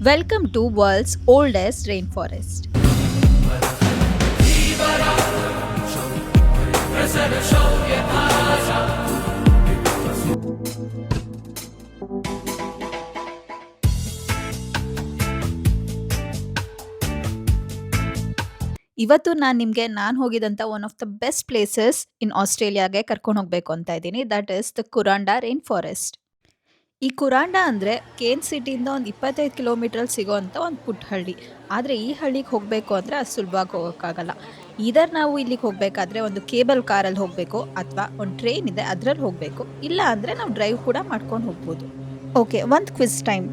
Welcome to world's oldest rainforest. ಇವತ್ತು ನಾನು ಹೋಗಿದಂತ one of the best places in ಆಸ್ಟ್ರೇಲಿಯಾಗೆ ಕರ್ಕೊಂಡು ಹೋಗ್ಬೇಕು ಅಂತ ಇದ್ದೀನಿ. That is the Kuranda rain forest. ಈ ಕುರಾಂಡಾ ಅಂದ್ರೆ ಕೇನ್ ಸಿಟಿಯಿಂದ ಒಂದು 25 ಕಿಲೋಮೀಟರ್ ಸಿಗೋಂಥ ಒಂದು ಪುಟ್ಟ ಹಳ್ಳಿ. ಆದ್ರೆ ಈ ಹಳ್ಳಿಗೆ ಹೋಗ್ಬೇಕು ಅಂದ್ರೆ ಅಷ್ಟು ಸುಲಭವಾಗಿ ಹೋಗೋಕ್ಕಾಗಲ್ಲ. ಇದರ್ ನಾವು ಇಲ್ಲಿಗೆ ಹೋಗ್ಬೇಕಾದ್ರೆ ಒಂದು ಕೇಬಲ್ ಕಾರಲ್ಲಿ ಹೋಗ್ಬೇಕು ಅಥವಾ ಒಂದು ಟ್ರೈನ್ ಇದೆ ಅದ್ರಲ್ಲಿ ಹೋಗ್ಬೇಕು. ಇಲ್ಲ ಅಂದ್ರೆ ನಾವು ಡ್ರೈವ್ ಕೂಡ ಮಾಡ್ಕೊಂಡು ಹೋಗ್ಬೋದು. ಓಕೆ, ಒಂದು ಕ್ವಿಜ್ ಟೈಮ್.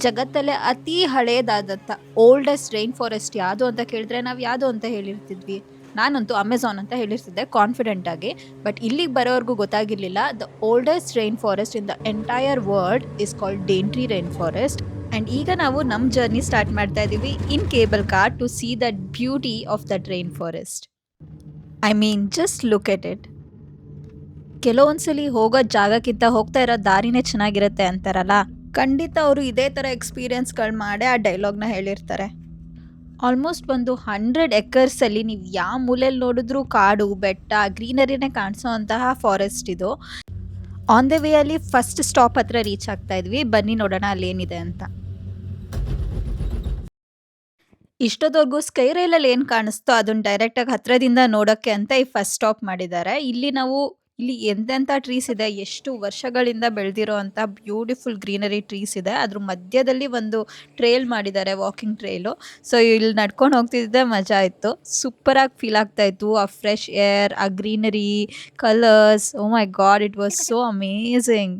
ಜಗತ್ತಲ್ಲೇ ಅತಿ ಹಳೇದಾದಂಥ ಓಲ್ಡೆಸ್ಟ್ ರೈನ್ ಫಾರೆಸ್ಟ್ ಯಾವುದು ಅಂತ ಕೇಳಿದ್ರೆ ನಾವು ಯಾವುದು ಅಂತ ಹೇಳಿರ್ತಿದ್ವಿ. ನಾನಂತೂ ಅಮೆಝಾನ್ ಅಂತ ಹೇಳಿರ್ತಿದ್ದೆ ಕಾನ್ಫಿಡೆಂಟ್ ಆಗಿ. ಬಟ್ ಇಲ್ಲಿಗೆ ಬರೋವರೆಗೂ ಗೊತ್ತಾಗಿರ್ಲಿಲ್ಲ the oldest rain forest in the entire world is called Daintree rain forest. And ಈಗ ನಾವು ನಮ್ಮ ಜರ್ನಿ ಸ್ಟಾರ್ಟ್ ಮಾಡ್ತಾ ಇದ್ದೀವಿ in cable car to see that beauty of that rain forest. I mean just look at it. ಕೆಲವೊಂದ್ಸಲಿ ಹೋಗೋ ಜಾಗಕ್ಕಿಂತ ಹೋಗ್ತಾ ಇರೋ ದಾರಿನೇ ಚೆನ್ನಾಗಿರುತ್ತೆ ಅಂತಾರಲ್ಲ, ಖಂಡಿತ ಅವರು ಇದೇ ಥರ ಎಕ್ಸ್ಪೀರಿಯನ್ಸ್ಗಳು ಮಾಡಿ ಆ ಡೈಲಾಗ್ನ ಹೇಳಿರ್ತಾರೆ. ಆಲ್ಮೋಸ್ಟ್ ಒಂದು 100 ಎಕರ್ಸಲ್ಲಿ ನೀವು ಯಾವ ಮೂಲೆಯಲ್ಲಿ ನೋಡಿದ್ರೂ ಕಾಡು, ಬೆಟ್ಟ, ಗ್ರೀನರಿನೇ ಕಾಣಿಸೋ ಅಂತಹ ಫಾರೆಸ್ಟ್ ಇದು. ಆನ್ ದ ವೇ ಅಲ್ಲಿ ಫಸ್ಟ್ ಸ್ಟಾಪ್ ಹತ್ರ ರೀಚ್ ಆಗ್ತಾ ಇದ್ವಿ. ಬನ್ನಿ ನೋಡೋಣ ಅಲ್ಲೇನಿದೆ ಅಂತ. ಇಷ್ಟೊತ್ತವರೆಗೂ ಸ್ಕೈ ರೈಲಲ್ಲಿ ಏನು ಕಾಣಿಸ್ತೋ ಅದನ್ನ ಡೈರೆಕ್ಟಾಗಿ ಹತ್ರದಿಂದ ನೋಡೋಕ್ಕೆ ಅಂತ ಈ ಫಸ್ಟ್ ಸ್ಟಾಪ್ ಮಾಡಿದ್ದಾರೆ. ಇಲ್ಲಿ ಎಂತೆಂಥ ಟ್ರೀಸ್ ಇದೆ, ಎಷ್ಟು ವರ್ಷಗಳಿಂದ ಬೆಳೆದಿರೋ ಅಂಥ ಬ್ಯೂಟಿಫುಲ್ ಗ್ರೀನರಿ ಟ್ರೀಸ್ ಇದೆ. ಅದ್ರ ಮಧ್ಯದಲ್ಲಿ ಒಂದು ಟ್ರೇಲ್ ಮಾಡಿದ್ದಾರೆ, ವಾಕಿಂಗ್ ಟ್ರೇಲು. ಸೊ ಇಲ್ಲಿ ನಡ್ಕೊಂಡು ಹೋಗ್ತಿದ್ದೆ ಮಜಾ ಇತ್ತು. ಸೂಪರಾಗಿ ಫೀಲ್ ಆಗ್ತಾ ಇತ್ತು. ಆ ಫ್ರೆಶ್ ಏರ್, ಆ greenery, colours, oh my god, it was so amazing.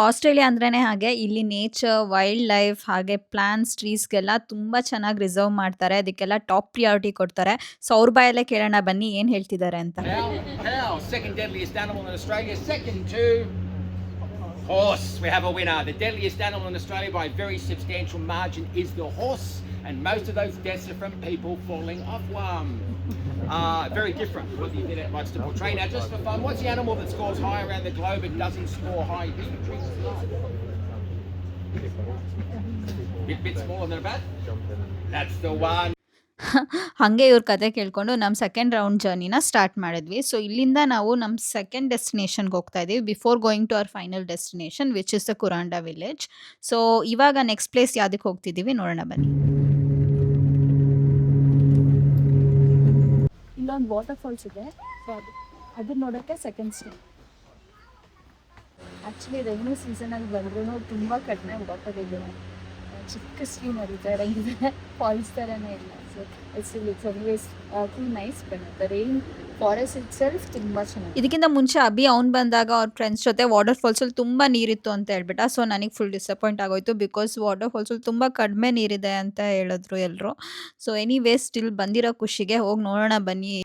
Australia ಅಂದ್ರೇನೆ ಹಾಗೆ. ಇಲ್ಲಿ ನೇಚರ್, ವೈಲ್ಡ್ ಲೈಫ್ ಹಾಗೆ ಪ್ಲಾಂಟ್ಸ್, ಟ್ರೀಸ್ಗೆಲ್ಲ ತುಂಬಾ ಚೆನ್ನಾಗಿ ರಿಸರ್ವ್ ಮಾಡ್ತಾರೆ. ಅದಕ್ಕೆಲ್ಲ ಟಾಪ್ ಪ್ರಿಯಾರಿಟಿ ಕೊಡ್ತಾರೆ. ಸೊ ಅವ್ರ ಬಾಯಲ್ಲೇ ಕೇಳೋಣ ಬನ್ನಿ ಏನ್ ಹೇಳ್ತಿದ್ದಾರೆ ಅಂತ. Cow, second deadliest animal in Australia, second to horse. We have a winner. The deadliest animal in Australia by a very substantial margin is the horse, and most of those deaths are from people falling off one. Very different what the internet likes to portray. Now, just for fun, what's the animal that scores high around the globe and doesn't score high? Bit smaller than a bat? That's the one. ಹಾಗೆ ಇವ್ರ ಕತೆ ಕೇಳ್ಕೊಂಡು ನಮ್ಮ second round ಜರ್ನಿನ start ಮಾಡಿದ್ವಿ. So ಇಲ್ಲಿಂದ ನಾವು ನಮ್ಮ ಸೆಕೆಂಡ್ ಡೆಸ್ಟಿನೇಷನ್ಗೆ ಹೋಗ್ತಾ ಇದ್ದೀವಿ before going to our final destination which is the Kuranda village. So ಇವಾಗ ನೆಕ್ಸ್ಟ್ ಪ್ಲೇಸ್ ಯಾವುದಕ್ಕೆ ಹೋಗ್ತಿದ್ದೀವಿ ನೋಡೋಣ ಬನ್ನಿ. ಇಲ್ಲೊಂದು ವಾಟರ್ ಫಾಲ್ಸ್ ಇದೆ. ಸೊ ಅದನ್ನ ನೋಡೋಕ್ಕೆ ಸೆಕೆಂಡ್ ಸ್ಟೇ. ಆ್ಯಕ್ಚುಲಿ ರೈನಿ ಸೀಸನಲ್ಲಿ ಬಂದ್ರೂ ತುಂಬ ಕಡಿಮೆ ವಾಟರ್ ಇದೆ. ಚಿಕ್ಕ ಸ್ಟ್ರೀಮ್ ಹರಿತಾ ಇರೋಂಗಿದೆ, ಫಾಲ್ಸ್ ಥರನೇ ಇಲ್ಲ. So it's always full nice. But rain forest it self ತುಂಬ ಚೆನ್ನಾಗಿ. ಇದಕ್ಕಿಂತ ಮುಂಚೆ ಅಭಿ ಅವ್ನು ಬಂದಾಗ ಅವ್ರ ಫ್ರೆಂಡ್ಸ್ ಜೊತೆ ವಾಟರ್ ಫಾಲ್ಸಲ್ಲಿ ತುಂಬ ನೀರಿತ್ತು ಅಂತ ಹೇಳ್ಬಿಟ್ಟ. ಸೊ ನನಗೆ ಫುಲ್ ಡಿಸಪಾಯಿಂಟ್ ಆಗೋಯ್ತು ಬಿಕಾಸ್ ವಾಟರ್ ಫಾಲ್ಸಲ್ಲಿ ತುಂಬ ಕಡಿಮೆ ನೀರಿದೆ ಅಂತ ಹೇಳಿದ್ರು ಎಲ್ಲರೂ. ಸೊ ಎನಿವೇ ಸ್ಟಿಲ್ ಬಂದಿರೋ ಖುಷಿಗೆ ಹೋಗಿ ನೋಡೋಣ ಬನ್ನಿ.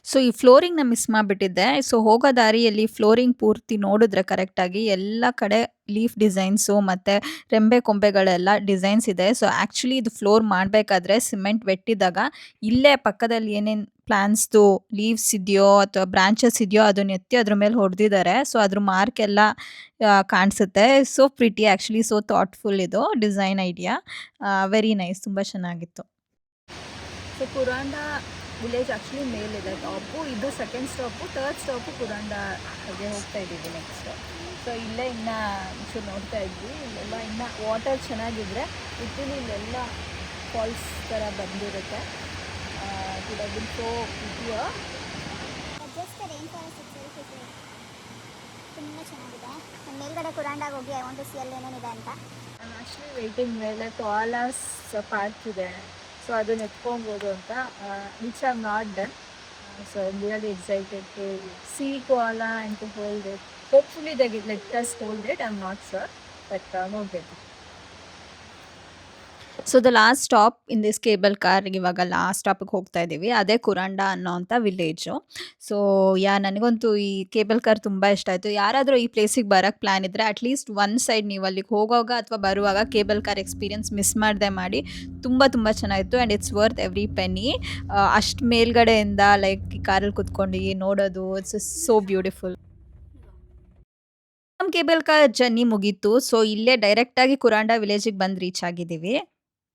ಸೊ ಈ ಫ್ಲೋರಿಂಗ್ನ ಮಿಸ್ ಮಾಡಿಬಿಟ್ಟಿದ್ದೆ. ಸೊ ಹೋಗೋ ದಾರಿಯಲ್ಲಿ ಫ್ಲೋರಿಂಗ್ ಪೂರ್ತಿ ನೋಡಿದ್ರೆ ಕರೆಕ್ಟಾಗಿ ಎಲ್ಲ ಕಡೆ ಲೀಫ್ ಡಿಸೈನ್ಸು ಮತ್ತು ರೆಂಬೆ ಕೊಂಬೆಗಳೆಲ್ಲ ಡಿಸೈನ್ಸ್ ಇದೆ. ಸೊ ಆ್ಯಕ್ಚುಲಿ ಇದು ಫ್ಲೋರ್ ಮಾಡಬೇಕಾದ್ರೆ ಸಿಮೆಂಟ್ ವೆಟ್ಟಿದಾಗ ಇಲ್ಲೇ ಪಕ್ಕದಲ್ಲಿ ಏನೇನು ಪ್ಲಾಂಟ್ಸ್ದು ಲೀವ್ಸ್ ಇದೆಯೋ ಅಥವಾ ಬ್ರಾಂಚಸ್ ಇದೆಯೋ ಅದನ್ನ ಎತ್ತಿ ಅದ್ರ ಮೇಲೆ ಹೊಡೆದಿದ್ದಾರೆ. ಸೊ ಅದ್ರ ಮಾರ್ಕ್ ಎಲ್ಲ ಕಾಣಿಸುತ್ತೆ. So pretty actually, so thoughtful ಇದು ಡಿಸೈನ್ ಐಡಿಯಾ. ವೆರಿ ನೈಸ್, ತುಂಬ ಚೆನ್ನಾಗಿತ್ತು. ಸೊ ಕುರಾಂಡಾ ವಿಲೇಜ್ ಆ್ಯಕ್ಚುಲಿ ಮೇಲಿದೆ ಟಾಪು. ಇದು ಸೆಕೆಂಡ್ ಸ್ಟಾಪು. ಥರ್ಡ್ ಸ್ಟಾಪು ಕುರಾಂಡಾ ಹಾಗೆ ಹೋಗ್ತಾ ಇದ್ದೀವಿ ನೆಕ್ಸ್ಟ್. ಸೊ ಇಲ್ಲೇ ಇನ್ನೂ ಒಂಚೂರು ನೋಡ್ತಾ ಇದ್ವಿ. ಇಲ್ಲೆಲ್ಲ ಇನ್ನೂ ವಾಟರ್ ಚೆನ್ನಾಗಿದ್ರೆ ಇಲ್ಲೆಲ್ಲ ಫಾಲ್ಸ್ ಥರ ಬಂದಿರುತ್ತೆ. ಸೊ ಇದೆಯೋ ತುಂಬ ಚೆನ್ನಾಗಿದೆ. ಮೇಲ್ಗಡೆ ಕುರಾಂಡಾಗ ಹೋಗಿ ಐ ವಾಂಟ್ ಟು ಸಿ ಅಲ್ಲಿ ಏನೇನಿದೆ ಅಂತ. ನಾನು ಆ್ಯಕ್ಚುಲಿ ವೆಯ್ಟಿಂಗ್ ಮೇಲೆ ಕೋಲಾಸ್ ಪಾರ್ಕ್ ಇದೆ. ಸೊ ಅದನ್ನ ಎತ್ಕೊಬೋದು ಅಂತ which are not done. So I am really excited to see koala and to hold it. Hopefully they let us hold it. I am not sure, but ನೋಡಬೇಕು. So the last stop in this cable car, ಇವಾಗ last ಸ್ಟಾಪಿಗೆ ಹೋಗ್ತಾ ಇದ್ದೀವಿ. ಅದೇ ಕುರಾಂಡಾ ಅನ್ನೋಂಥ village. So ನನಗಂತೂ ಈ cable car ತುಂಬ ಇಷ್ಟ ಆಯಿತು. ಯಾರಾದರೂ ಈ ಪ್ಲೇಸಿಗೆ ಬರೋಕ್ಕೆ ಪ್ಲ್ಯಾನ್ ಇದ್ದರೆ ಅಟ್ಲೀಸ್ಟ್ ಒನ್ ಸೈಡ್ ನೀವು ಅಲ್ಲಿಗೆ ಹೋಗುವಾಗ ಅಥವಾ ಬರುವಾಗ ಕೇಬಲ್ ಕಾರ್ ಎಕ್ಸ್ಪೀರಿಯನ್ಸ್ ಮಿಸ್ ಮಾಡದೆ ಮಾಡಿ. ತುಂಬ ಚೆನ್ನಾಗಿತ್ತು and it's worth every penny. ಅಷ್ಟು ಮೇಲ್ಗಡೆಯಿಂದ ಲೈಕ್ ಈ ಕಾರಲ್ಲಿ ಕುತ್ಕೊಂಡು ನೋಡೋದು, ಇಟ್ಸ್ ಸೋ ಬ್ಯೂಟಿಫುಲ್. ನಮ್ಮ ಕೇಬಲ್ ಕಾರ್ ಜರ್ನಿ ಮುಗೀತು. ಸೊ ಇಲ್ಲೇ ಡೈರೆಕ್ಟಾಗಿ ಕುರಾಂಡಾ ವಿಲೇಜಿಗೆ ಬಂದು ರೀಚ್ ಆಗಿದ್ದೀವಿ.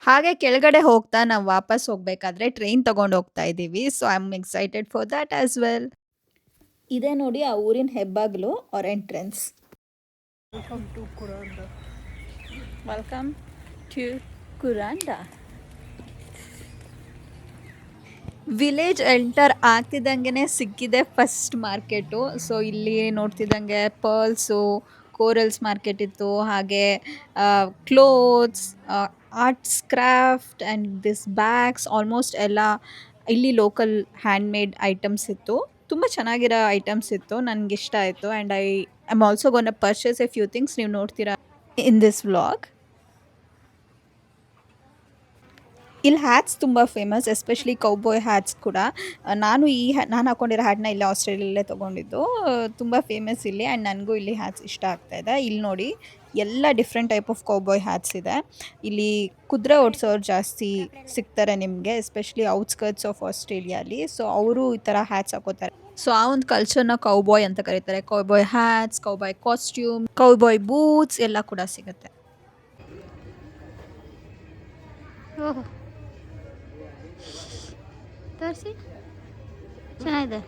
ಹಾಗೆ ಕೆಳಗಡೆ ಹೋಗ್ತಾ ನಾವು ವಾಪಸ್ ಹೋಗ್ಬೇಕಾದ್ರೆ ಟ್ರೈನ್ ತಗೊಂಡು ಹೋಗ್ತಾ ಇದ್ದೀವಿ. So I am excited for that as well. ಇದೇ ನೋಡಿ ಆ ಊರಿನ ಹೆಬ್ಬಾಗಿಲು or entrance. Welcome to Kuranda. Village enter ಆಗ್ತಿದ್ದಂಗೆ ಸಿಕ್ಕಿದೆ ಫಸ್ಟ್ ಮಾರ್ಕೆಟು. ಸೊ ಇಲ್ಲಿ ನೋಡ್ತಿದ್ದಂಗೆ ಪರ್ಲ್ಸು, ಕೋರಲ್ಸ್ ಮಾರ್ಕೆಟ್ ಇತ್ತು, ಹಾಗೆ clothes, arts craft and this bags almost ಎಲ್ಲ ಇಲ್ಲಿ ಲೋಕಲ್ ಹ್ಯಾಂಡ್ಮೇಡ್ ಐಟಮ್ಸ್ ಇತ್ತು. ತುಂಬ ಚೆನ್ನಾಗಿರೋ ಐಟಮ್ಸ್ ಇತ್ತು, ನನಗಿಷ್ಟ ಆಯಿತು and I am also gone purchase a few things. ನೀವು ನೋಡ್ತೀರಾ ಇನ್ ದಿಸ್ ವ್ಲಾಗ್. ಇಲ್ಲಿ ಹ್ಯಾಟ್ಸ್ ತುಂಬ ಫೇಮಸ್, ಎಸ್ಪೆಷಲಿ ಕೌಬಾಯ್ ಹ್ಯಾಟ್ಸ್ ಕೂಡ. ನಾನು ಹಾಕ್ಕೊಂಡಿರೋ ಹ್ಯಾಟ್ನ ಇಲ್ಲೇ ಆಸ್ಟ್ರೇಲಿಯಲ್ಲೇ ತೊಗೊಂಡಿದ್ದು. ತುಂಬ ಫೇಮಸ್ ಇಲ್ಲಿ ಆ್ಯಂಡ್ ನನಗೂ ಇಲ್ಲಿ ಹ್ಯಾಟ್ಸ್ ಇಷ್ಟ ಆಗ್ತಾಯಿದೆ. ಇಲ್ಲಿ ನೋಡಿ ಎಲ್ಲ different type of cowboy hats ಇದೆ. ಇಲ್ಲಿ ಕುದುರೆ ಓಡಿಸೋರು ಜಾಸ್ತಿ ಸಿಗ್ತಾರೆ ನಿಮಗೆ, ಎಸ್ಪೆಷಲಿ ಔಟ್ಸ್ಕರ್ಟ್ಸ್ ಆಫ್ ಆಸ್ಟ್ರೇಲಿಯಾಲಿ. ಸೊ ಅವರು ಈ ಥರ ಹ್ಯಾಟ್ಸ್ ಹಾಕೋತಾರೆ. ಸೊ ಆ ಒಂದು ಕಲ್ಚರ್ನ ಕೌಬಾಯ್ ಅಂತ ಕರೀತಾರೆ. Cowboy hats, cowboy costume, cowboy boots ಎಲ್ಲ ಕೂಡ ಸಿಗುತ್ತೆ. ಓಹೋ, ತೋರಿಸಿ, ಚೆನ್ನಾಗಿದೆ.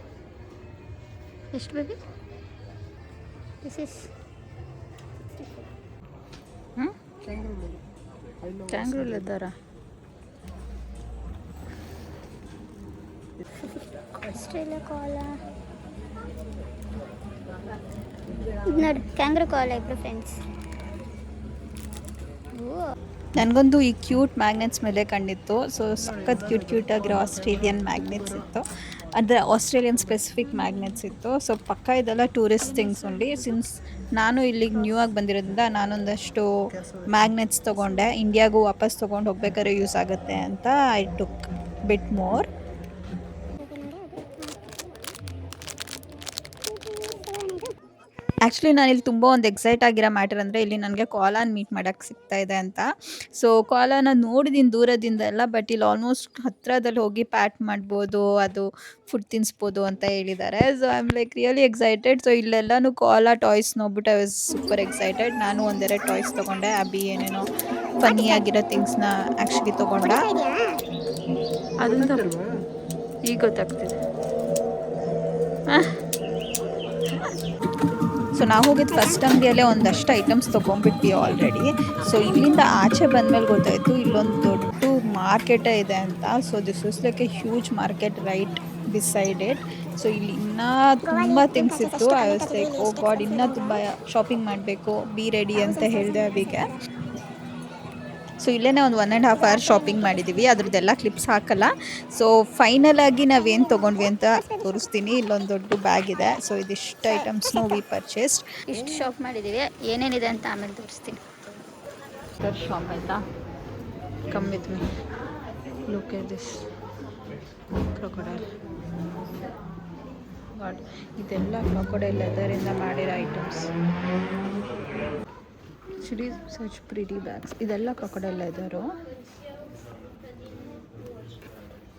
ಎಷ್ಟು baby? This is kangaroo leather. Australia ಕಾಲ. ಇದು ನೋಡಿ ಕ್ಯಾಂಗ್ರೂ ಕಾಲ, ಇಬ್ಬರು ಫ್ರೆಂಡ್ಸ್. ನನಗೊಂದು ಈ ಕ್ಯೂಟ್ ಮ್ಯಾಗ್ನೆಟ್ಸ್ ಮೇಲೆ ಕಂಡಿತ್ತು. ಸೊ ಸಖತ್ ಕ್ಯೂಟ್ ಆಗಿರೋ ಆಸ್ಟ್ರೇಲಿಯನ್ ಮ್ಯಾಗ್ನೆಟ್ಸ್ ಇತ್ತು, ಅಂದರೆ ಆಸ್ಟ್ರೇಲಿಯನ್ ಸ್ಪೆಸಿಫಿಕ್ ಮ್ಯಾಗ್ನೆಟ್ಸ್ ಇತ್ತು. ಸೊ ಪಕ್ಕ ಇದೆಲ್ಲ ಟೂರಿಸ್ಟ್ ಥಿಂಗ್ಸ್ ಉಂಡಿ. ಸಿನ್ಸ್ ನಾನು ಇಲ್ಲಿಗೆ ನ್ಯೂ ಆಗಿ ಬಂದಿರೋದ್ರಿಂದ ನಾನೊಂದಷ್ಟು ಮ್ಯಾಗ್ನೆಟ್ಸ್ ತೊಗೊಂಡೆ, ಇಂಡಿಯಾಗೂ ವಾಪಸ್ ತೊಗೊಂಡು ಹೋಗ್ಬೇಕಾದ್ರೆ ಯೂಸ್ ಆಗುತ್ತೆ ಅಂತ. I took bit more. Actually ನಾನಿಲ್ಲಿ ತುಂಬ ಒಂದು ಎಕ್ಸೈಟ್ ಆಗಿರೋ ಮ್ಯಾಟರ್ ಅಂದರೆ ಇಲ್ಲಿ ನನಗೆ ಕೋಲಾನ ಮೀಟ್ ಮಾಡೋಕ್ಕೆ ಸಿಗ್ತಾ ಇದೆ ಅಂತ. ಸೊ ಕೋಲಾನ ನೋಡಿದ್ದೀನಿ ದೂರದಿಂದ ಎಲ್ಲ, ಬಟ್ ಇಲ್ಲಿ ಆಲ್ಮೋಸ್ಟ್ ಹತ್ತಿರದಲ್ಲಿ ಹೋಗಿ ಪ್ಯಾಟ್ ಮಾಡ್ಬೋದು, ಅದು ಫುಡ್ ತಿನ್ನಿಸ್ಬೋದು ಅಂತ ಹೇಳಿದ್ದಾರೆ. So I am like really excited. So ಇಲ್ಲೆಲ್ಲನೂ ಕೋಲಾ ಟಾಯ್ಸ್ ನೋಡ್ಬಿಟ್ಟು ಐ ವಾಸ್ ಸೂಪರ್ ಎಕ್ಸೈಟೆಡ್. ನಾನು ಒಂದೆರಡು ಟಾಯ್ಸ್ ತೊಗೊಂಡೆ. ಅಬಿ ಏನೇನೋ ಫನ್ನಿ ಆಗಿರೋ ಥಿಂಗ್ಸ್ನ ಆ್ಯಕ್ಚುಲಿ ತೊಗೊಂಡ. ಅದೊಂದು ಈಗ ಗೊತ್ತಾಗ್ತಿದೆ. ಸೊ ನಾವು ಹೋಗಿದ್ದು ಫಸ್ಟ್ ಅಂಗಡಿಯಲ್ಲೇ ಒಂದಷ್ಟು ಐಟಮ್ಸ್ ತೊಗೊಂಡ್ಬಿಟ್ವಿ ಆಲ್ರೆಡಿ. ಸೊ ಇಲ್ಲಿಂದ ಆಚೆ ಬಂದಮೇಲೆ ಗೊತ್ತಾಯಿತು ಇಲ್ಲೊಂದು ದೊಡ್ಡ ಮಾರ್ಕೆಟೇ ಇದೆ ಅಂತ. So this is like a huge market right beside it. So ಇಲ್ಲಿ ಇನ್ನೂ ತುಂಬ ಥಿಂಗ್ಸ್ ಇತ್ತು. I was like oh god, ಇನ್ನೂ ತುಂಬ ಶಾಪಿಂಗ್ ಮಾಡಬೇಕು, ಬಿ ರೆಡಿ ಅಂತ ಹೇಳಿದೆ ಅವಿಗೆ. ಸೊ ಇಲ್ಲೇ ಒಂದು 1.5 hour ಶಾಪಿಂಗ್ ಮಾಡಿದ್ದೀವಿ. ಅದ್ರದ್ದೆಲ್ಲ ಕ್ಲಿಪ್ಸ್ ಹಾಕಲ್ಲ. ಸೊ ಫೈನಲ್ ಆಗಿ ನಾವೇನು ತೊಗೊಂಡ್ವಿ ಅಂತ ತೋರಿಸ್ತೀನಿ. ಇಲ್ಲೊಂದು ದೊಡ್ಡ ಬ್ಯಾಗ್ ಇದೆ. ಸೊ ಇದಿಷ್ಟು ಐಟಮ್ಸ್ನು ವಿ ಪರ್ಚೇಸ್ಡ್. ಇಷ್ಟು ಶಾಪ್ ಮಾಡಿದ್ದೀವಿ, ಏನೇನಿದೆ ಅಂತ ಆಮೇಲೆ ತೋರಿಸ್ತೀನಿ. ಶಾಪ್ ಆಯಿತಾ, come with me, look at this crocodile. God, ಇದೆಲ್ಲ ಕ್ರೊಕೊಡೈಲ್ ಲೆದರಿಂದ ಮಾಡಿರೋ items. Actually such pretty bags. ಇದೆಲ್ಲ crocodile leather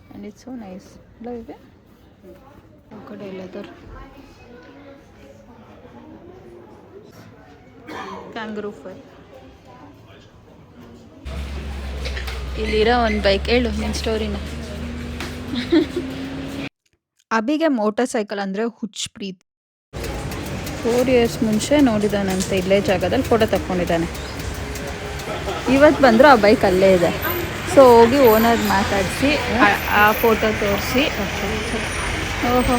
and it's so nice. ಎಲ್ಲ ಇದೆ ಕ್ರೊಕೊಡೈಲ್ ಲೆದರ್. ಕ್ಯಾಂಗರೂ ಫರ್. ಇಲ್ಲಿರೋ ಒಂದು ಬೈಕ್. ಹೇಳು ನಿನ್ನ ಸ್ಟೋರಿನ. ಅಬಿಗೆ ಮೋಟರ್ ಸೈಕಲ್ ಅಂದರೆ ಹುಚ್ಚು ಪ್ರೀತಿ. 4 years ಮುಂಚೆ ನೋಡಿದಾನಂತೆ ಇಲ್ಲೇ ಜಾಗದಲ್ಲಿ, ಫೋಟೋ ತಕ್ಕೊಂಡಿದ್ದಾನೆ. ಇವತ್ತು ಬಂದರೂ ಆ ಬೈಕ್ ಅಲ್ಲೇ ಇದೆ. ಸೊ ಹೋಗಿ ಓನರ್ ಮಾತಾಡಿಸಿ ಆ ಫೋಟೋ ತೋರಿಸಿ. ಓಹೋ,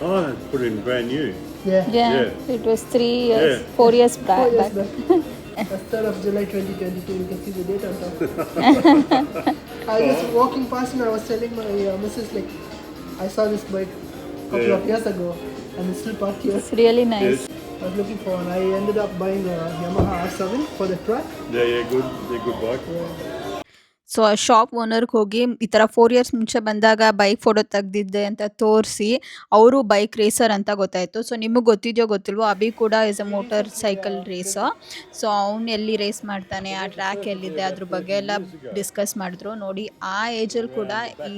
Oh, that's put in brand new. Yeah. It was 3 years, 4 years back. The 3rd of July 2022, you can see the date on top. I was walking past and I was telling my missus, like, I saw this bike a couple of years ago and it's still parked here. It's really nice. I was looking for one. I ended up buying a Yamaha R7 for the truck. Yeah, good. They're good bike. So ಆ shop ಓನರ್ಗೆ ಹೋಗಿ ಈ ಥರ 4 years ಮುಂಚೆ ಬಂದಾಗ bike photo ತೆಗ್ದಿದ್ದೆ ಅಂತ ತೋರಿಸಿ ಅವರು bike racer ಅಂತ ಗೊತ್ತಾಯಿತು. ಸೊ ನಿಮಗೆ ಗೊತ್ತಿದೆಯೋ ಗೊತ್ತಿಲ್ವೋ ಅಭಿ ಕೂಡ is a motorcycle racer. So ಅವ್ನು ಎಲ್ಲಿ ರೇಸ್ ಮಾಡ್ತಾನೆ, ಆ ಟ್ರ್ಯಾಕ್ ಎಲ್ಲಿದೆ, ಅದ್ರ ಬಗ್ಗೆ ಎಲ್ಲ ಡಿಸ್ಕಸ್ ಮಾಡಿದ್ರು. ನೋಡಿ ಆ ಏಜಲ್ಲಿ ಕೂಡ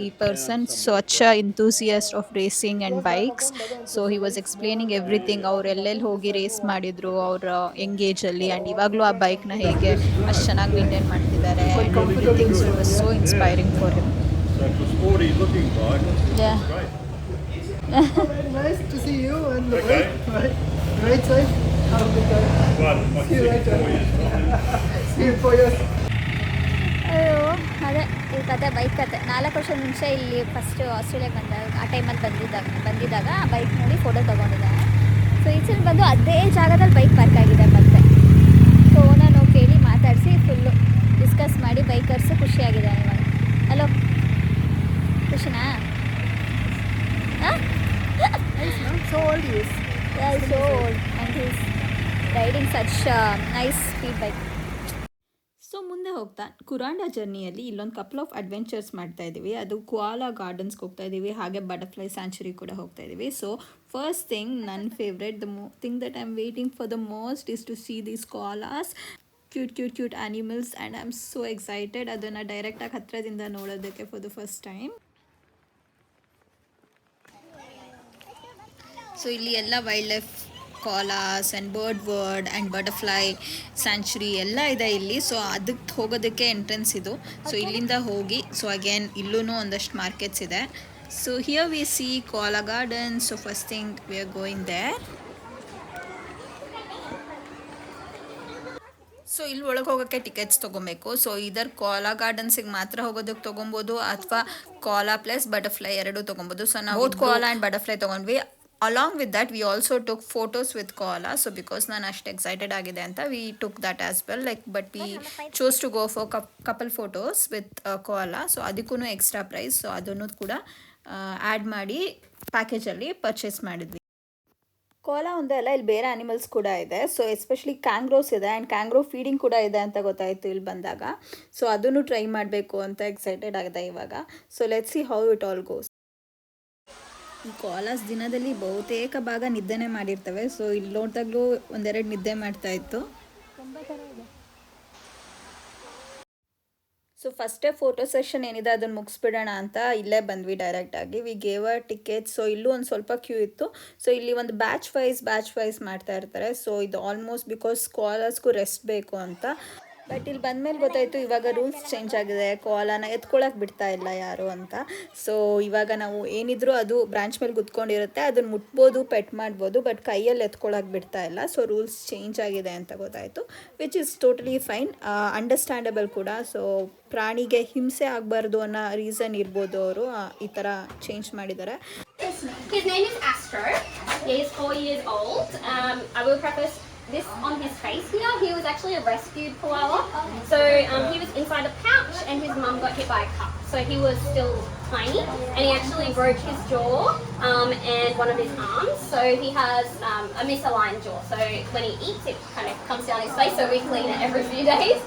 ಈ person such enthusiast of racing and bikes. So he was explaining everything. ಅವ್ರು ಎಲ್ಲೆಲ್ಲಿ ಹೋಗಿ ರೇಸ್ ಮಾಡಿದ್ರು ಅವ್ರ ಯಂಗ್ ಏಜಲ್ಲಿ, ಆ್ಯಂಡ್ ಇವಾಗಲೂ ಆ ಬೈಕ್ನ ಹೇಗೆ ಅಷ್ಟು ಚೆನ್ನಾಗಿ ಮೇಂಟೈನ್ ಮಾಡ್ತಿದ್ದಾರೆ. Everything was so inspiring for him. So for sporty looking bike, Yeah. great. Very nice to see you and the Okay. bike. Right side. Have a good time. Well, like See you later. 4 years time. See you in 4 years. ಅಯ್ಯೋ ಅದೇ ಈ ಕತೆ bike ಕತೆ 4 ವರ್ಷದ ಮುಂಚೆ ಇಲ್ಲಿ first ಆಸ್ಟ್ರೇಲಿಯಾಗೆ ಬಂದಾಗ ಆ ಟೈಮಲ್ಲಿ ಬಂದಿದ್ದಾಗ ಬೈಕ್ ನೋಡಿ ಫೋಟೋ ತೊಗೊಂಡಿದ್ದಾನೆ. ಸೊ ಈ ಸಲ ಬಂದು ಅದೇ ಜಾಗದಲ್ಲಿ ಬೈಕ್ ಪಾರ್ಕ್ ಆಗಿದೆ ಮತ್ತೆ. ಸೊ ಓನರ್ ಕೇಳಿ ಮಾತಾಡಿಸಿ ಫುಲ್ಲು ಡಿಸ್ಕಸ್ ಮಾಡಿ ಬೈಕರ್ಸು ಖುಷಿಯಾಗಿದ್ದಾನೆ ಇವಾಗ. ಹಲೋ, ಖುಷಿನಾ? ಹಾಂ, So old he is. yeah, he's so old and he's riding such nice speed bike. So ಮುಂದೆ ಹೋಗ್ತಾ ಕುರಾಂಡ ಜರ್ನಿಯಲ್ಲಿ ಇಲ್ಲೊಂದು ಕಪಲ್ ಆಫ್ ಅಡ್ವೆಂಚರ್ಸ್ ಮಾಡ್ತಾ ಇದ್ದೀವಿ. ಅದು ಕುಆಲಾ ಗಾರ್ಡನ್ಸ್ಗೆ ಹೋಗ್ತಾ ಇದ್ದೀವಿ, ಹಾಗೆ ಬಟರ್ಫ್ಲೈ ಸ್ಯಾಂಚುರಿ ಕೂಡ ಹೋಗ್ತಾ ಇದ್ದೀವಿ. ಸೊ ಫಸ್ಟ್ ಥಿಂಗ್ ನನ್ನ favourite thing that I am waiting for the most is to see these koalas, cute animals, and I am so excited ಅದನ್ನು ಡೈರೆಕ್ಟಾಗಿ ಹತ್ತಿರದಿಂದ ನೋಡೋದಕ್ಕೆ for the first time. So ಇಲ್ಲಿ ಎಲ್ಲ wildlife koalas and bird world and butterfly sanctuary ಎಲ್ಲ ಇದೆ ಇಲ್ಲಿ. So ಅದಕ್ಕೆ ಹೋಗೋದಕ್ಕೆ ಎಂಟ್ರೆನ್ಸ್ ಇದು. ಸೊ ಇಲ್ಲಿಂದ ಹೋಗಿ, ಸೊ ಅಗೇನ್ ಇಲ್ಲೂ ಒಂದಷ್ಟು ಮಾರ್ಕೆಟ್ಸ್ ಇದೆ. So here we see koala garden. So first thing we are going there. So ಇಲ್ಲಿ ಒಳಗೆ ಹೋಗೋಕ್ಕೆ ಟಿಕೆಟ್ಸ್ ತೊಗೊಬೇಕು. ಸೊ ಇದರ ಕೋಲಾ ಗಾರ್ಡನ್ಸಿಗೆ ಮಾತ್ರ ಹೋಗೋದಕ್ಕೆ ತೊಗೊಬೋದು, ಅಥವಾ ಕೋಲಾ ಪ್ಲಸ್ ಬಟರ್ಫ್ಲೈ ಎರಡೂ ತೊಗೊಬೋದು. ಸೊ ನಾವು ಕೋಲಾ ಆ್ಯಂಡ್ ಬಟರ್ಫ್ಲೈ ತೊಗೊಂಡ್ವಿ. Along with that, we also took photos with koala. So because ನಾನು ಅಷ್ಟು ಎಕ್ಸೈಟೆಡ್ ಆಗಿದೆ ಅಂತ we took that as well. But we chose to go for couple photos with koala. So ಅದಕ್ಕೂ extra price. So ಅದನ್ನು ಕೂಡ add ಮಾಡಿ ಪ್ಯಾಕೇಜಲ್ಲಿ purchase ಮಾಡಿದ್ವಿ. Cola ಒಂದೇ ಅಲ್ಲ, ಇಲ್ಲಿ ಬೇರೆ ಆನಿಮಲ್ಸ್ ಕೂಡ ಇದೆ. ಸೊ ಎಸ್ಪೆಷಲಿ ಕ್ಯಾಂಗ್ರೋಸ್ ಇದೆ, ಆ್ಯಂಡ್ ಕ್ಯಾಂಗ್ರೋ ಫೀಡಿಂಗ್ ಕೂಡ ಇದೆ ಅಂತ ಗೊತ್ತಾಯಿತು ಇಲ್ಲಿ ಬಂದಾಗ. ಸೊ ಅದನ್ನು ಟ್ರೈ ಮಾಡಬೇಕು ಅಂತ ಎಕ್ಸೈಟೆಡ್ ಆಗಿದೆ ಇವಾಗ. So let's see how it all goes. ಈ ಕೋಲಾಸ್ ದಿನದಲ್ಲಿ ಬಹುತೇಕ ಭಾಗ ನಿದ್ದೆನೇ ಮಾಡಿರ್ತವೆ. ಸೊ ಇಲ್ಲಿ ನೋಡಿದಾಗಲೂ ಒಂದೆರಡು ನಿದ್ದೆ ಮಾಡ್ತಾ ಇತ್ತು. ಸೊ ಫಸ್ಟೇ ಫೋಟೋ ಸೆಷನ್ ಏನಿದೆ ಅದನ್ನು ಮುಗಿಸ್ಬಿಡೋಣ ಅಂತ ಇಲ್ಲೇ ಬಂದ್ವಿ ಡೈರೆಕ್ಟಾಗಿ. We gave a ticket. So ಇಲ್ಲೂ ಒಂದು ಸ್ವಲ್ಪ ಕ್ಯೂ ಇತ್ತು. ಸೊ ಇಲ್ಲಿ ಒಂದು ಬ್ಯಾಚ್ ವೈಸ್ ಮಾಡ್ತಾ ಇರ್ತಾರೆ. ಸೊ ಇದು ಆಲ್ಮೋಸ್ಟ್ ಬಿಕಾಸ್ ಕೋಲಾಸ್ಗೂ ರೆಸ್ಟ್ ಬೇಕು ಅಂತ. ಬಟ್ ಇಲ್ಲಿ ಬಂದಮೇಲೆ ಗೊತ್ತಾಯಿತು ಇವಾಗ ರೂಲ್ಸ್ ಚೇಂಜ್ ಆಗಿದೆ, ಕೋಲಾನ ಎತ್ಕೊಳಕ್ಕೆ ಬಿಡ್ತಾ ಇಲ್ಲ ಯಾರು ಅಂತ. ಸೊ ಇವಾಗ ನಾವು ಏನಿದ್ರು ಅದು ಬ್ರಾಂಚ್ ಮೇಲೆ ಕುತ್ಕೊಂಡಿರುತ್ತೆ, ಅದನ್ನು ಮುಟ್ಬೋದು, ಪೆಟ್ ಮಾಡ್ಬೋದು, ಬಟ್ ಕೈಯಲ್ಲಿ ಎತ್ಕೊಳಕ್ಕೆ ಬಿಡ್ತಾ ಇಲ್ಲ. ಸೊ ರೂಲ್ಸ್ ಚೇಂಜ್ ಆಗಿದೆ ಅಂತ ಗೊತ್ತಾಯಿತು, which is totally fine, understandable ಕೂಡ. ಸೊ ಪ್ರಾಣಿಗೆ ಹಿಂಸೆ ಆಗಬಾರ್ದು ಅನ್ನೋ ರೀಸನ್ ಇರ್ಬೋದು ಅವರು ಈ ಥರ ಚೇಂಜ್ ಮಾಡಿದ್ದಾರೆ. His name is Astro. He is 4 years old. I will preface this on his face here. He was actually a rescued koala. So he was inside a pouch and his mum got hit by a car. So he was still tiny and he actually broke his jaw and one of his arms. So he has a misaligned jaw. So when he eats, it kind of comes down his face. So we clean it every few days.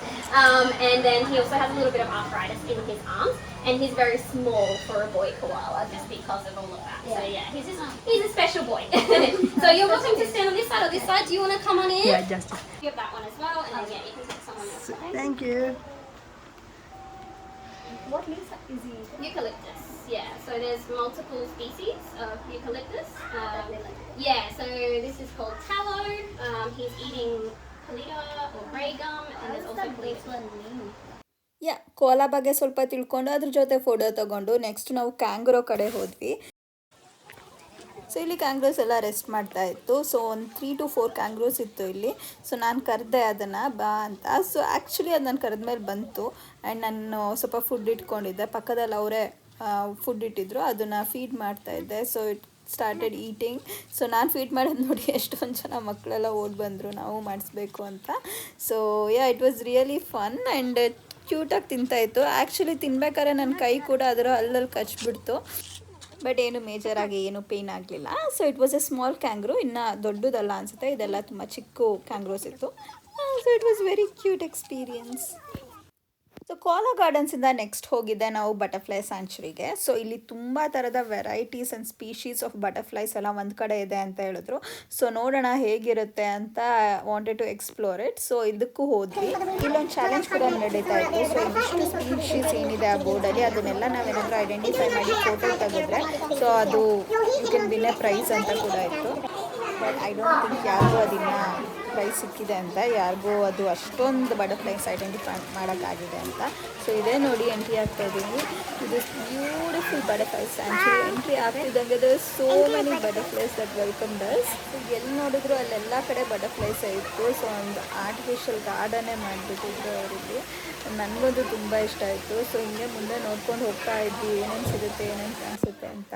And then he also has a little bit of arthritis in his arms. And he's very small for a boy koala just because of all of that. Yeah. So yeah, he's a special boy. So you're welcome to stand on this side or this side. Do you want to come on in? Yeah, just. You have that one as well, and then yeah, you can take someone else. Thank you. What leaves is he? Eucalyptus. Yeah. So there's multiple species of eucalyptus. Yeah. So this is called tallow. He's eating Calita or grey gum, and there's also Calita. Cola ಬಗ್ಗೆ ಸ್ವಲ್ಪ ತಿಳ್ಕೊಂಡು ಅದ್ರ ಜೊತೆ photo ತೊಗೊಂಡು next ನಾವು ಕ್ಯಾಂಗ್ರೋ ಕಡೆ ಹೋದ್ವಿ. So ಇಲ್ಲಿ ಕ್ಯಾಂಗ್ರೋಸ್ ಎಲ್ಲ ರೆಸ್ಟ್ ಮಾಡ್ತಾ ಇತ್ತು. ಸೊ ಒಂದು 3 to 4 ಕ್ಯಾಂಗ್ರೋಸ್ ಇತ್ತು ಇಲ್ಲಿ. ಸೊ ನಾನು ಕರೆದೆ ಅದನ್ನು ಬಾ ಅಂತ. ಸೊ ಆ್ಯಕ್ಚುಲಿ ಅದು ನಾನು ಕರೆದ್ಮೇಲೆ ಬಂತು, ಆ್ಯಂಡ್ ನಾನು ಸ್ವಲ್ಪ ಫುಡ್ ಇಟ್ಕೊಂಡಿದ್ದೆ, ಪಕ್ಕದಲ್ಲಿ ಅವರೇ ಫುಡ್ ಇಟ್ಟಿದ್ರು, ಅದನ್ನು ಫೀಡ್ ಮಾಡ್ತಾಯಿದ್ದೆ. So it started eating. So ನಾನು ಫೀಡ್ ಮಾಡೋದು ನೋಡಿ ಎಷ್ಟೊಂದು ಜನ ಮಕ್ಕಳೆಲ್ಲ ಓಡಿ ಬಂದರು ನಾವು ಮಾಡಿಸ್ಬೇಕು ಅಂತ. So it was really fun and ಕ್ಯೂಟಾಗಿ ತಿಂತಾಯಿತ್ತು. ಆ್ಯಕ್ಚುಲಿ ತಿನ್ಬೇಕಾದ್ರೆ ನನ್ನ ಕೈ ಕೂಡ ಅದರ ಅಲ್ಲಲ್ಲಿ ಕಚ್ಬಿಡ್ತು, ಬಟ್ ಏನು ಮೇಜರಾಗಿ ಏನು ಪೇಯ್ನ್ ಆಗಲಿಲ್ಲ. So it was a small kangaroo, ಇನ್ನು ದೊಡ್ಡದಲ್ಲ ಅನಿಸುತ್ತೆ, ಇದೆಲ್ಲ ತುಂಬ ಚಿಕ್ಕ ಕ್ಯಾಂಗ್ರೋಸ್ ಇತ್ತು. So it was very cute experience. So koala ಗಾರ್ಡನ್ಸಿಂದ ನೆಕ್ಸ್ಟ್ ಹೋಗಿದ್ದೆ ನಾವು ಬಟರ್ಫ್ಲೈ ಸ್ಯಾಂಚುರಿಗೆ. ಸೊ ಇಲ್ಲಿ ತುಂಬ ಥರದ varieties and species of butterflies ಎಲ್ಲ ಒಂದು ಕಡೆ ಇದೆ ಅಂತ ಹೇಳಿದ್ರು. ಸೊ ನೋಡೋಣ ಹೇಗಿರುತ್ತೆ ಅಂತ wanted to explore it. So ಇದಕ್ಕೂ ಹೋದ್ವಿ. ಇಲ್ಲೊಂದು ಚಾಲೆಂಜ್ ಕೂಡ ನಡೀತಾ ಇತ್ತು. ಸೊ ಇದಿಷ್ಟು ಸ್ಪೀಶೀಸ್ ಏನಿದೆ ಆ ಬೋರ್ಡಲ್ಲಿ ಅದನ್ನೆಲ್ಲ ನಾವೇನಾದರೂ ಐಡೆಂಟಿಫೈ ಮಾಡಿ ಫೋಟೋ ತೆಗೆದ್ರೆ ಸೊ ಅದು you can win a prize ಅಂತ ಕೂಡ ಇತ್ತು. ಬಟ್ ಐ ಡೋಂಟ್ ಥಿಂಕ್ ಯಾರಿಗೂ ಅದನ್ನು ಪ್ರೈಸ್ ಸಿಕ್ಕಿದೆ ಅಂತ, ಯಾರಿಗೂ ಅದು ಅಷ್ಟೊಂದು ಬಟರ್ಫ್ಲೈಸ್ ಐಡೆಂಟಿಫೈ ಮಾಡೋಕ್ಕಾಗಿದೆ ಅಂತ. ಸೊ ಇದೇ ನೋಡಿ ಎಂಟ್ರಿ ಆಗ್ತಾ ಇದ್ದೀನಿ. ಇದು ಬ್ಯೂಟಿಫುಲ್ ಬಟರ್ಫ್ಲೈ ಸ್ಯಾಂಚುರಿ. ಎಂಟ್ರಿ ಆಗ್ತಿದ್ದಂಗೆ there are so many butterflies that welcomed us. So ಎಲ್ಲಿ ನೋಡಿದ್ರು ಅಲ್ಲೆಲ್ಲ ಕಡೆ ಬಟರ್ಫ್ಲೈಸೇ ಇತ್ತು. ಸೊ ಒಂದು ಆರ್ಟಿಫಿಷಿಯಲ್ ಗಾರ್ಡನ್ನೇ ಮಾಡಿಬಿಟ್ಟಿದ್ರು ಅವರಿಗೆ. ನನಗಂತೂ ತುಂಬ ಇಷ್ಟ ಆಯಿತು. ಸೊ ಹಿಂಗೆ ಮುಂದೆ ನೋಡ್ಕೊಂಡು ಹೋಗ್ತಾ ಇದ್ವಿ ಏನೇನು ಸಿಗುತ್ತೆ ಏನೇನು ಕಾಣಿಸುತ್ತೆ ಅಂತ.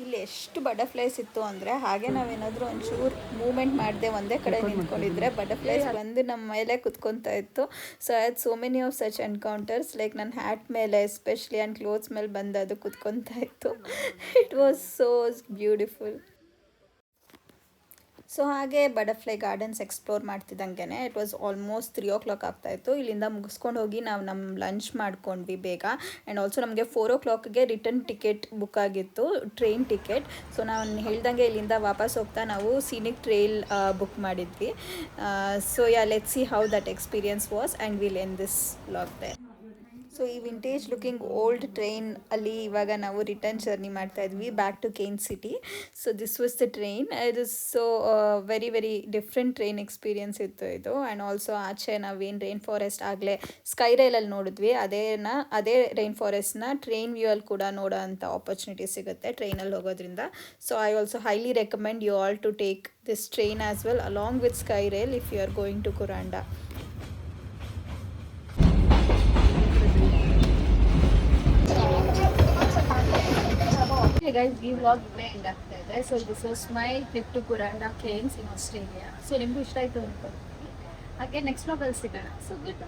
ಇಲ್ಲಿ ಎಷ್ಟು ಬಟರ್ಫ್ಲೈಸ್ ಇತ್ತು ಅಂದರೆ ಹಾಗೆ ನಾವೇನಾದರೂ ಒಂಚೂರು ಮೂವ್ಮೆಂಟ್ ಮಾಡದೆ ಒಂದೇ ಕಡೆ ನಿಂತ್ಕೊಂಡಿದ್ರೆ ಬಟರ್ಫ್ಲೈಸ್ ಬಂದು ನಮ್ಮ ಮೇಲೆ ಕುತ್ಕೊತಾ ಇತ್ತು. So I had so many of such encounters. Like ನನ್ನ ಹ್ಯಾಟ್ ಮೇಲೆ ಎಸ್ಪೆಷಲಿ ಆ್ಯಂಡ್ ಕ್ಲೋತ್ಸ್ ಮೇಲೆ ಬಂದು ಅದು ಕುತ್ಕೊತಾ ಇತ್ತು. It was so beautiful. So ಹಾಗೆ ಬಟರ್ಫ್ಲೈ ಗಾರ್ಡನ್ಸ್ ಎಕ್ಸ್ಪ್ಲೋರ್ ಮಾಡ್ತಿದ್ದಂಗೆ ಇಟ್ ವಾಸ್ ಆಲ್ಮೋಸ್ಟ್ 3 o'clock ಆಗ್ತಾಯಿತ್ತು. ಇಲ್ಲಿಂದ ಮುಗಿಸ್ಕೊಂಡು ಹೋಗಿ ನಾವು ನಮ್ಮ ಲಂಚ್ ಮಾಡ್ಕೊಂಡ್ವಿ ಬೇಗ. ಆ್ಯಂಡ್ ಆಲ್ಸೋ ನಮಗೆ 4 o'clockಗೆ ರಿಟರ್ನ್ ಟಿಕೆಟ್ ಬುಕ್ ಆಗಿತ್ತು, ಟ್ರೈನ್ ಟಿಕೆಟ್. ಸೊ ನಾನು ಹೇಳ್ದಂಗೆ ಇಲ್ಲಿಂದ ವಾಪಸ್ ಹೋಗ್ತಾ ನಾವು ಸೀನಿಕ್ ಟ್ರೈಲ್ ಬುಕ್ ಮಾಡಿದ್ವಿ. So yeah let's see how that experience was and will end this vlog there. So ಈ ವಿಂಟೇಜ್ ಲುಕಿಂಗ್ ಓಲ್ಡ್ ಟ್ರೈನ್ ಅಲ್ಲಿ ಇವಾಗ ನಾವು ರಿಟರ್ನ್ ಜರ್ನಿ ಮಾಡ್ತಾ ಇದ್ವಿ back to Cairns city. So this was the train. It is so very different train experience ಇತ್ತು ಇದು. And also ಆಚೆ ನಾವೇನು ರೈನ್ ಫಾರೆಸ್ಟ್ ಆಗಲೇ ಸ್ಕೈ ರೈಲಲ್ಲಿ ನೋಡಿದ್ವಿ ಅದೇ ರೈನ್ ಫಾರೆಸ್ಟ್ನ ಟ್ರೈನ್ ವ್ಯೂ ಅಲ್ಲಿ ಕೂಡ ನೋಡೋ ಅಂಥ ಆಪರ್ಚುನಿಟಿ ಸಿಗುತ್ತೆ ಟ್ರೈನಲ್ಲಿ ಹೋಗೋದ್ರಿಂದ. So I also highly recommend you all to take this train as well along with sky rail if you are going to Kuranda. Hey guys, ಈ ವ್ಲಾಗ್ ಎಂಡ್ ಆಗ್ತಾ ಇದೆ. So this was my trip to Kuranda Cairns in Australia. So ನಿಮಗೂ ಇಷ್ಟ ಆಯಿತು ಅನ್ಕೊಳ್ತೀನಿ. ಹಾಗೆ next ವ್ಲಾಗಲ್ಲಿ ಸಿಗೋಣ. So good.